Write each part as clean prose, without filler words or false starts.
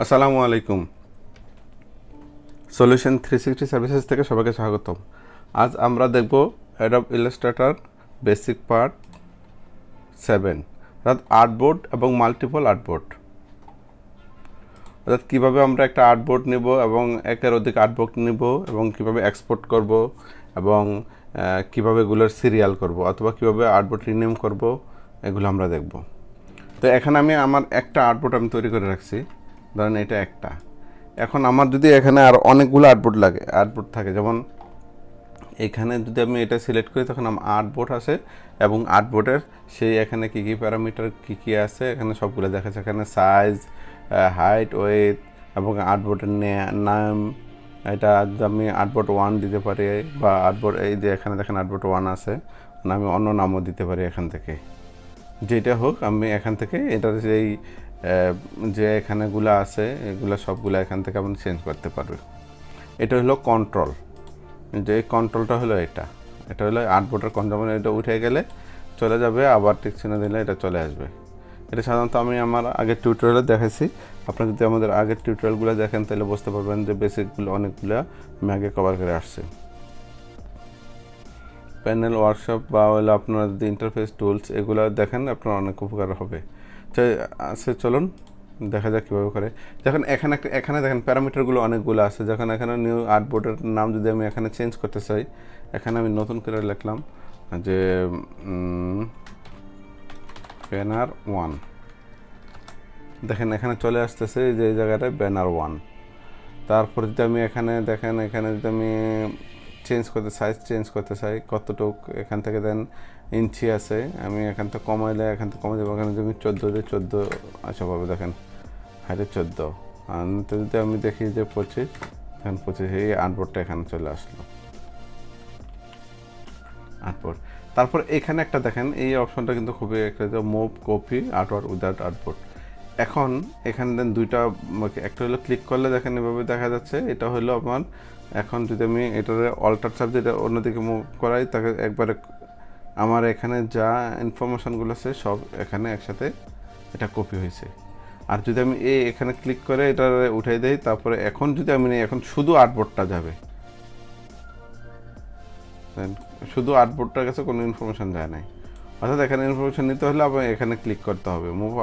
আসসালামু আলাইকুম। Solution 360 services থেকে সবাইকে স্বাগতম। আজ আমরা দেখব অ্যাডোব ইলাস্ট্রেটর বেসিক পার্ট 7 অর্থাৎ আর্টবোর্ড এবং মাল্টিপল আর্টবোর্ড। অর্থাৎ কীভাবে আমরা একটা আর্টবোর্ড নেব এবং একের অধিক আর্টবোর্ড নেব এবং কীভাবে এক্সপোর্ট করব এবং কীভাবে এগুলোর সিরিয়াল করব অথবা কীভাবে আর্টবোর্ড রিনেম করব, এগুলো আমরা দেখব। তো এখানে আমি আমার একটা আর্টবোর্ড আমি তৈরি করে রাখছি, ধরেন এটা একটা। এখন আমার যদি এখানে আর অনেকগুলো আর্টবোর্ড থাকে, যেমন এখানে যদি আমি এটা সিলেক্ট করি তখন আমার আর্টবোর্ড আসে এবং আর্টবোর্ডের সেই এখানে কী কী প্যারামিটার কী আছে এখানে সবগুলো দেখাচ্ছে। এখানে সাইজ, হাইট, ওয়েথ এবং আর্টবোর্ডের নাম। এটা যদি আমি আর্টবোর্ড 1 দিতে পারি বা আর্টবোর্ড, এই যে এখানে দেখেন আর্টবোর্ড 1 আছে, আমি অন্য নামও দিতে পারি এখান থেকে। যেটা হোক আমি এখান থেকে এটার যেই যে এখানেগুলো আছে এগুলো সবগুলো এখান থেকে আপনি চেঞ্জ করতে পারবে। এটা হলো কন্ট্রোল, যে কন্ট্রোলটা হলো এটা হলো আর্টবোর্ডের কন্ট্রোল। এটা উঠে গেলে চলে যাবে, আবার টিক চিহ্ন দিলে এটা চলে আসবে। এটা সাধারণত আমি আমার আগের টিউটোরিয়ালে দেখাইছি। আপনারা যদি আমাদের আগের টিউটোরিয়ালগুলো দেখেন তাহলে বুঝতে পারবেন যে বেসিকগুলো অনেকগুলো আমি আগে কভার করে আসছি। প্যানেল ওয়ার্কশপ বা হলো আপনারা যদি ইন্টারফেস টুলস এগুলো দেখেন আপনার অনেক উপকার হবে। আচ্ছা চলুন দেখা যাক কীভাবে করে। যখন এখানে দেখেন প্যারামিটারগুলো অনেকগুলো আছে। যখন এখানে নিউ আর্টবোর্ডের নাম যদি আমি এখানে চেঞ্জ করতে চাই, এখানে আমি নতুন করে লিখলাম যে ব্যানার 1। দেখেন এখানে চলে আসতেছে যে এই জায়গাটায় ব্যানার 1। তারপর যদি আমি এখানে দেখেন এখানে যদি আমি সাইজ চেঞ্জ করতে চাই কতটুক, এখান থেকে দেন ইঞ্চি আছে, আমি এখান থেকে কমাইলে এখান থেকে কমাই দেবো। এখানে যদি 14 আচ্ছা পাবে, দেখেন হাইটে 14। আর যদি আমি দেখি যে 25, দেখেন 25, এই আর্টবোর্ডটা এখানে চলে আসলো আর্টবোর্ড। তারপর এখানে একটা দেখেন এই অপশনটা কিন্তু খুবই একটা, যে move copy artwork without artboard. এখন এখানে দেন দুইটা, একটা হলো ক্লিক করলে দেখেন এভাবে দেখা যাচ্ছে, এটা হলো আমার। এখন যদি আমি এটার অল্টার সাবজেক্ট অন্যদিকে মুভ করাই, তাকে একবারে আমার এখানে যা ইনফরমেশনগুলো আছে সব এখানে একসাথে এটা কপি হয়েছে। আর যদি আমি এখানে ক্লিক করে এটা উঠাই দেই, তারপরে এখন যদি আমি নেই, এখন শুধু আর্টবোর্ডটা যাবে, শুধু আর্টবোর্ডটার কাছে কোনো ইনফরমেশন যায় নাই। অর্থাৎ এখানে ইনফরমেশন নিতে হলে আপনার এখানে ক্লিক করতে হবে, move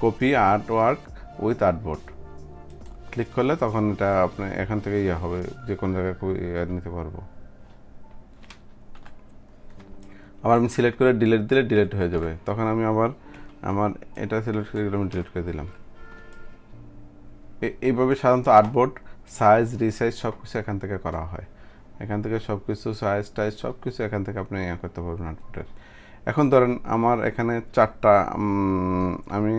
copy artwork with artboard. Click করলে তখন এটা আপনার এখান থেকে হবে, যে কোনো জায়গায় নিতে পারবো। আবার আমি সিলেক্ট করে ডিলিট দিলে ডিলিট হয়ে যাবে। তখন আমি আবার আমার এটা সিলেক্ট করে আমি ডিলিট করে দিলাম। এইভাবে সাধারণত আর্টবোর্ড সাইজ, রিসাইজ সব কিছু এখান থেকে করা হয়। এখান থেকে সব কিছু সাইজ টাইজ সব কিছু এখান থেকে আপনি করতে পারবেন আর্টবোর্ডের। এখন ধরেন আমার এখানে 4টা, আমি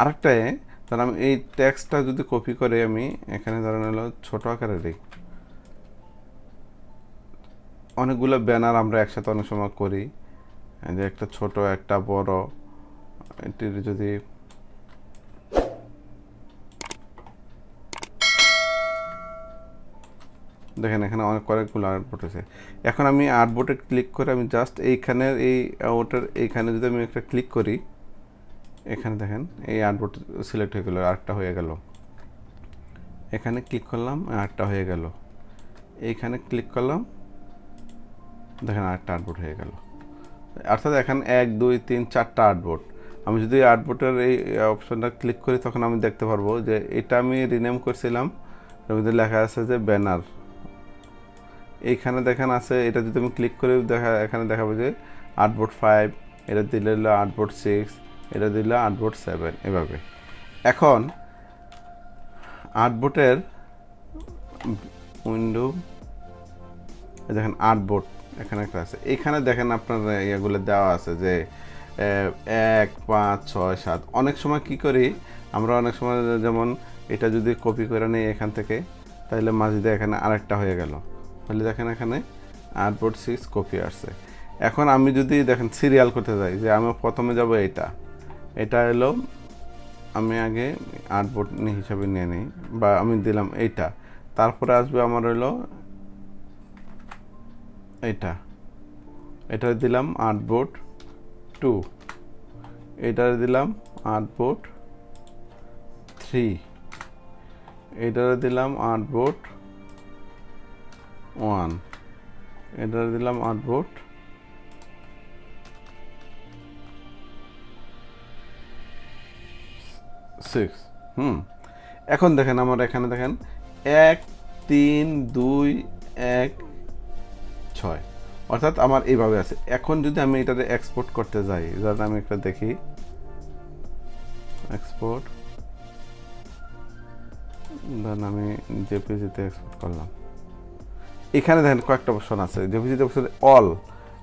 আরেকটায় ধরেন আমি এই টেক্সটটা যদি কপি করে আমি এখানে ধরেন হলো ছোটো আকারে দিই। অনেকগুলো ব্যানার আমরা একসাথে অনেক সময় করি, যে একটা ছোট একটা বড়, এটির যদি দেখেন এখানে কয়েকগুলো আর্টবোর্ড আছে। এখন আমি আর্টবোর্ডে ক্লিক করে আমি জাস্ট এইখানের এই ওটার এইখানে যদি আমি একটা ক্লিক করি, এখানে দেখেন এই আর্টবোর্ড সিলেক্ট হয়ে গেল, আর্টটা হয়ে গেল। এখানে ক্লিক করলাম, আর্টটা হয়ে গেল। এইখানে ক্লিক করলাম, দেখেন আর্টটা আর্টবোর্ড হয়ে গেল। অর্থাৎ এখানে 1 2 3 4টা আর্টবোর্ড। আমি যদি আর্টবোর্ডের এই অপশনটা ক্লিক করি তখন আমি দেখতে পারবো যে এটা আমি রিনেম করছিলাম, এর মধ্যে লেখা আছে যে ব্যানার। এইখানে দেখেন আছে, এটা যদি আমি ক্লিক করে এখানে দেখাবো যে আর্টবোর্ড 5, এটা দিলে হলো আর্টবোর্ড 6, এটা দিলে আর্টবোর্ড 7, এভাবে। এখন আর্টবোর্ডের উইন্ডো দেখেন আর্টবোর্ড এখানে একটা আছে। এখানে দেখেন আপনার ইয়েগুলো দেওয়া আছে যে 1 5 6 7। অনেক সময় কি করি আমরা, অনেক সময় যেমন এটা যদি কপি করে নিই এখান থেকে, তাহলে মাঝে দিয়ে এখানে আরেকটা হয়ে গেল, তাহলে দেখেন এখানে আর্টবোর্ড 6 কপি আসছে। এখন আমি যদি দেখেন সিরিয়াল করতে যাই, যে আমি প্রথমে যাব এটা এলো, আমি আগে আর্টবোর্ড হিসাবে নিয়ে নিই বা আমি দিলাম এইটা, তারপরে আসবে আমার হলো এটা দিলাম আর্টবোর্ড 2, এটা দিলাম আর্টবোর্ড 3, এটারে দিলাম আর্টবোর্ড 1, এটারে দিলাম আর্টবোর্ড 6। এখন দেখেন আমার এখানে দেখেন 1 3 2 1 6, অর্থাৎ আমার এইভাবে আছে। এখন যদি আমি এটাতে এক্সপোর্ট করতে যাই, যাতে আমি একটা দেখি, এক্সপোর্ট, দেন আমি জেপিজিতে এক্সপোর্ট করলাম। এখানে দেখেন কয়েকটা অপশন আছে, জেপিজিতে অপশন অল।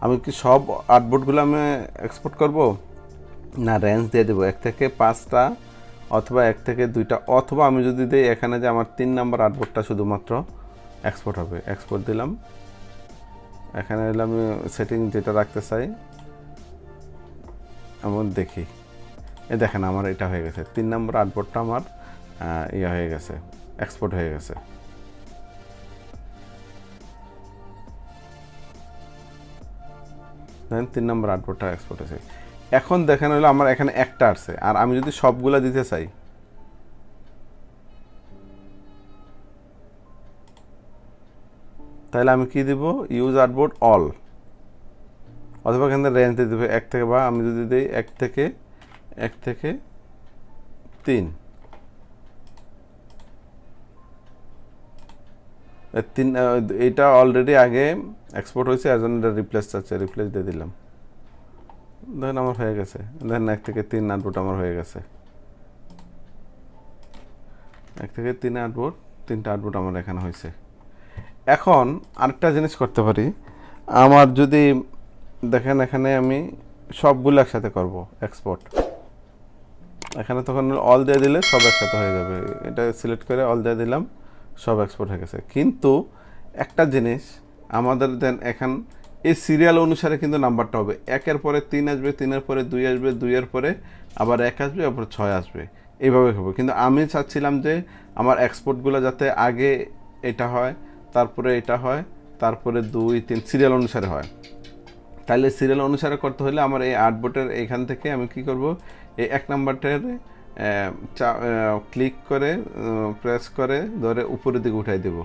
আমি কি সব আর্টবোর্ডগুলো আমি এক্সপোর্ট করব, না রেঞ্জ দিয়ে দেবো 1 থেকে 5টা অথবা 1 থেকে 2টা, অথবা আমি যদি দিই এখানে যে আমার 3 নাম্বার আর্টবোর্ডটা শুধুমাত্র এক্সপোর্ট হবে, এক্সপোর্ট দিলাম। এখানে আমি সেটিং যেটা রাখতে চাই এমন দেখি, দেখেন আমার এটা হয়ে গেছে, 3 নম্বর আর্টবোর্ডটা আমার ইয়ে হয়ে গেছে, এক্সপোর্ট হয়ে গেছে। দেখেন 3 নম্বর আর্টবোর্ডটা এক্সপোর্ট হয়েছে। এখন দেখেন হলো আমার এখানে একটা আছে, আর আমি যদি সবগুলা দিতে চাই, তাহলে আমি কি দিব, ইউজ আর্টবোর্ড অল, অথবা এখানে রেঞ্জ দিয়ে দেবো 1 থেকে, বা আমি যদি দিই 1 থেকে 3, এটা অলরেডি আগে এক্সপোর্ট হয়েছে, এর জন্য এটা রিপ্লেস চাচ্ছে, রিপ্লেস দিয়ে দিলাম। দেখেন আমার হয়ে গেছে, দেখেন 1 থেকে 3 আর্টবোর্ড আমার হয়ে গেছে, 1 থেকে 3 আর্টবোর্ড, 3টা আর্টবোর্ড আমার এখানে হয়েছে। এখন আরেকটা জিনিস করতে পারি, আমার যদি দেখেন এখানে আমি সবগুলো একসাথে করব এক্সপোর্ট, এখানে তখন অল দিয়ে দিলে সব একসাথে হয়ে যাবে, এটা সিলেক্ট করে অল দিয়ে দিলাম, সব এক্সপোর্ট হয়ে গেছে। কিন্তু একটা জিনিস আমাদের দেন, এখন এই সিরিয়াল অনুসারে কিন্তু নাম্বারটা হবে, 1-এর পরে 3 আসবে, 3-এর পরে 2 আসবে, 2-এর পরে আবার 1 আসবে, আবার 6 আসবে, এইভাবে হবে। কিন্তু আমি চাচ্ছিলাম যে আমার এক্সপোর্টগুলো যাতে আগে এটা হয়, তারপরে এটা হয়, তারপরে 2 3 সিরিয়াল অনুসারে হয়। তাহলে সিরিয়াল অনুসারে করতে হলে আমার এই আর্টবোর্ডের এইখান থেকে আমি কি করব, এই 1 নাম্বারটার ক্লিক করে প্রেস করে ধরে উপরের দিকে উঠাই দেব।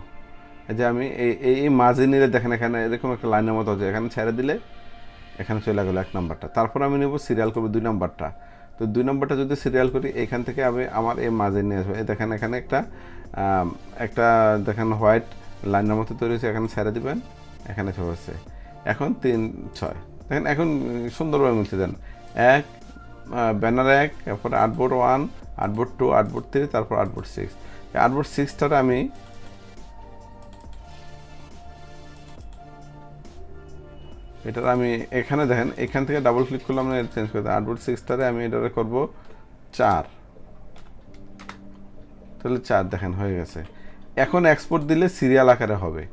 যে আমি এই মাঝে নিলে দেখেন এখানে এরকম একটা লাইনের মতো হচ্ছে, এখানে ছেড়ে দিলে এখানে চলে গেলো 1 নাম্বারটা। তারপর আমি নেব সিরিয়াল করবো 2 নাম্বারটা। তো 2 নাম্বারটা যদি সিরিয়াল করি, এখান থেকে আমি আমার এই মাঝে নিয়ে আসবো। এই দেখেন এখানে একটা দেখেন হোয়াইট লাইনের মতো তৈরি হয়েছে, এখানে ছেড়ে দিবেন, এখানে চলে আসছে। এখন 3 6 দেখেন এখন সুন্দরভাবে মিলছে। দেন 1 ব্যানার 1, তারপর আর্টবোর্ড 1, আর্টবোর্ড 2, আর্টবোর্ড 3, তারপর আর্টবোর্ড 6। আর্টবোর্ড 6টার আমি এখানে দেখেন এখান থেকে ডাবল ক্লিক করলাম, চেঞ্জ করে দেয়। আর্টবোর্ড 6টারে আমি এটারে করব 4, তাহলে 4 দেখেন হয়ে গেছে। এখন এক্সপোর্ট দিলে সিরিয়াল আকারে হবে।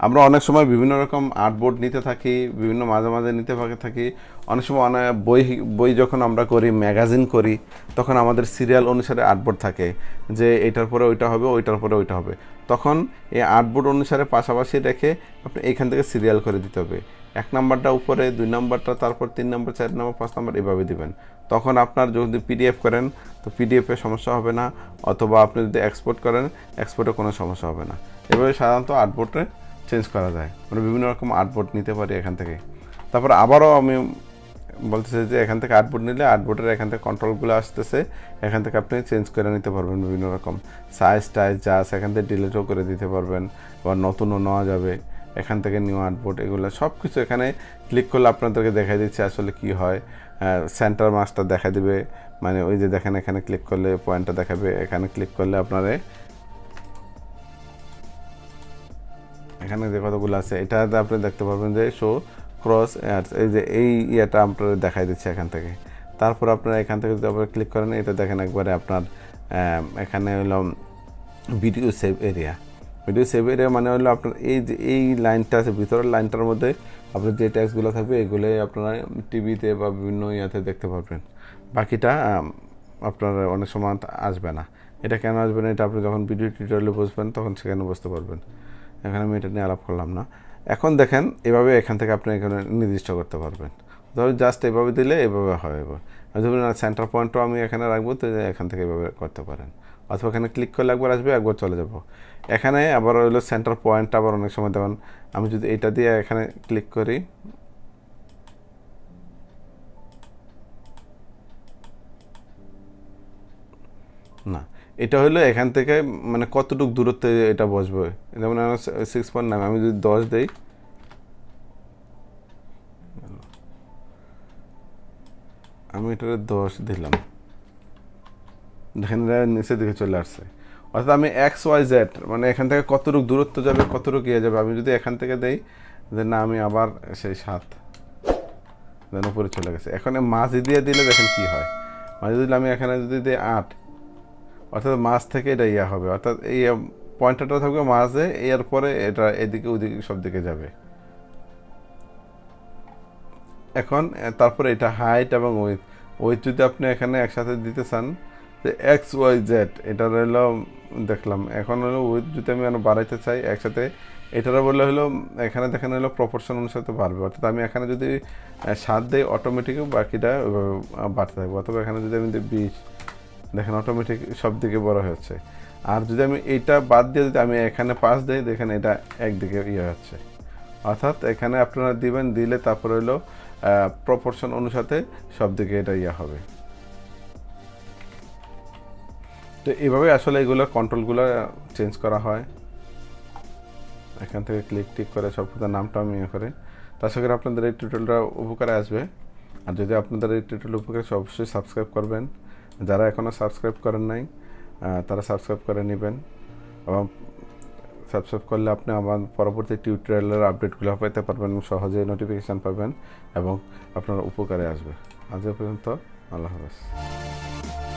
আমরা অনেক সময় বিভিন্ন রকম আর্টবোর্ড নিতে থাকি, বিভিন্ন মাঝে মাঝে নিতে থাকি। অনেক সময় বই যখন আমরা করি, ম্যাগাজিন করি, তখন আমাদের সিরিয়াল অনুসারে আর্টবোর্ড থাকে, যে এটার পরে ওইটা হবে, ওইটার পরে ওইটা হবে। তখন এই আর্টবোর্ড অনুসারে পাশাপাশি রেখে আপনি এখান থেকে সিরিয়াল করে দিতে হবে। 1 নাম্বারটা উপরে, 2 নাম্বারটা, তারপর 3 নাম্বার, 4 নাম্বার, 5 নাম্বার, এভাবে দিবেন। তখন আপনার যদি পিডিএফ করেন তো পিডিএফে সমস্যা হবে না, অথবা আপনি যদি এক্সপোর্ট করেন এক্সপোর্টে কোনো সমস্যা হবে না। এভাবে সাধারণত আর্টবোর্ডে চেঞ্জ করা যায়। আমরা বিভিন্ন রকম আর্টবোর্ড নিতে পারি এখান থেকে। তারপর আবারও আমি বলতে চাই যে এখান থেকে আর্টবোর্ড নিলে আর্টবোর্ডের এখান থেকে কন্ট্রোলগুলো আসতেছে, এখান থেকে আপনি চেঞ্জ করে নিতে পারবেন বিভিন্ন রকম সাইজ টাইজ যা আছে, এখান থেকে ডিলিটও করে দিতে পারবেন, বা নতুনও নেওয়া যাবে। এখান থেকে নিউ আর্টবোর্ড এগুলো সব কিছু এখানে ক্লিক করলে আপনাদেরকে দেখাই দিচ্ছে আসলে কি হয়। সেন্টার মাস্টার দেখা দিবে, মানে ওই যে দেখেন এখানে ক্লিক করলে পয়েন্টটা দেখাবে, এখানে ক্লিক করলে আপনারে এখানে যে কতগুলো আছে এটাতে আপনি দেখতে পারবেন যে শো ক্রস, এই যে এই ইয়েটা আপনার দেখাই দিচ্ছে এখান থেকে। তারপর আপনারা এখান থেকে যদি আপনারা ক্লিক করেন, এটা দেখেন একবারে আপনার এখানে হলো video save area. Video save area মানে হলো আপনার এই যে এই লাইনটা আছে, ভিতরের লাইনটার মধ্যে আপনার যে ট্যাক্সগুলো থাকবে এগুলোই আপনারা টিভিতে বা বিভিন্ন ইয়াতে দেখতে পারবেন। বাকিটা আপনার অনেক সময় আসবে না। এটা কেন আসবে না, এটা আপনি যখন ভিডিও টিউটোরিয়ালে বসবেন তখন সেখানে বুঝতে পারবেন। এখানে আমি এটা নিয়ে আলাপ করলাম না। এখন দেখেন এভাবে এখান থেকে আপনি এখানে নির্দিষ্ট করতে পারবেন। ধরুন জাস্ট এভাবে দিলে এভাবে হয়। এবার ধরুন সেন্টার পয়েন্টও আমি এখানে রাখবো, তো এখান থেকে এভাবে করতে পারেন। অথবা এখানে ক্লিক করলে একবার আসবে, একবার চলে যাব। এখানে আবার হলো সেন্টার পয়েন্ট আবার অনেক সময় দেবেন। আমি যদি এটা দিয়ে এখানে ক্লিক করি, না এটা হলো এখান থেকে মানে কতটুকু দূরত্বে এটা বসবে। যেমন 6.9, আমি যদি 10 দিই, আমি এটা 10 দিলাম, দেখেন নিচের দিকে চলে আসছে। অর্থাৎ আমি XYZ মানে এখান থেকে কতটুকু দূরত্ব যাবে, কতটুকু ইয়ে যাবে, আমি যদি এখান থেকে দেই যে না আমি আবার সেই 7 দেন উপরে চলে গেছে। এখন মাঝে দিয়ে দিলে দেখেন কি হয়, মাঝে দিলে আমি এখানে যদি দিই 8, অর্থাৎ মাঝ থেকে এটা ইয়া হবে, অর্থাৎ এই পয়েন্টারটা থাকবে মাঝে, এর পরে এটা এদিকে ওদিকে সব দিকে যাবে। এখন তারপরে এটা হাইট এবং উইথ যদি আপনি এখানে একসাথে দিতে চান যে XYZ, এটা হলো দেখলাম। এখন হলো উইথ যদি আমি বাড়াইতে চাই একসাথে, এটারও বললে হলো এখানে দেখেন হলো প্রপোর্শন অনুসারে বাড়বে। অর্থাৎ আমি এখানে যদি 7 দিই, অটোমেটিক বাকিটা বাড়তে থাকবে। অথবা এখানে যদি আমি 20, দেখেন অটোমেটিক সব দিকে বড় হচ্ছে। আর যদি আমি এইটা বাদ দিয়ে যদি আমি এখানে 5 দিই, দেখেন এটা একদিকে ইয়ে হচ্ছে। অর্থাৎ এখানে আপনারা দিবেন, দিলে তারপরে হলো প্রপোর্শন অনুসারে সব দিকে এটা ইয়া হবে। তো এইভাবে আসলে এগুলো কন্ট্রোলগুলো চেঞ্জ করা হয়। এখান থেকে ক্লিক করে সব নামটা আমি ইয়ে করে। তো আশা করি আপনাদের এই টিউটোরিয়ালটা উপকারে আসবে। আর যদি আপনাদের এই টিউটোরিয়াল উপকারে অবশ্যই সাবস্ক্রাইব করবেন। যারা এখনও সাবস্ক্রাইব করেন নাই তারা সাবস্ক্রাইব করে নেবেন, এবং সাবস্ক্রাইব করলে আপনি আমার পরবর্তী টিউটোরিয়ালের আপডেটগুলো পেতে পারবেন, সহজে নোটিফিকেশান পাবেন এবং আপনার উপকারে আসবে। আজ পর্যন্ত, আল্লাহ হাফেজ।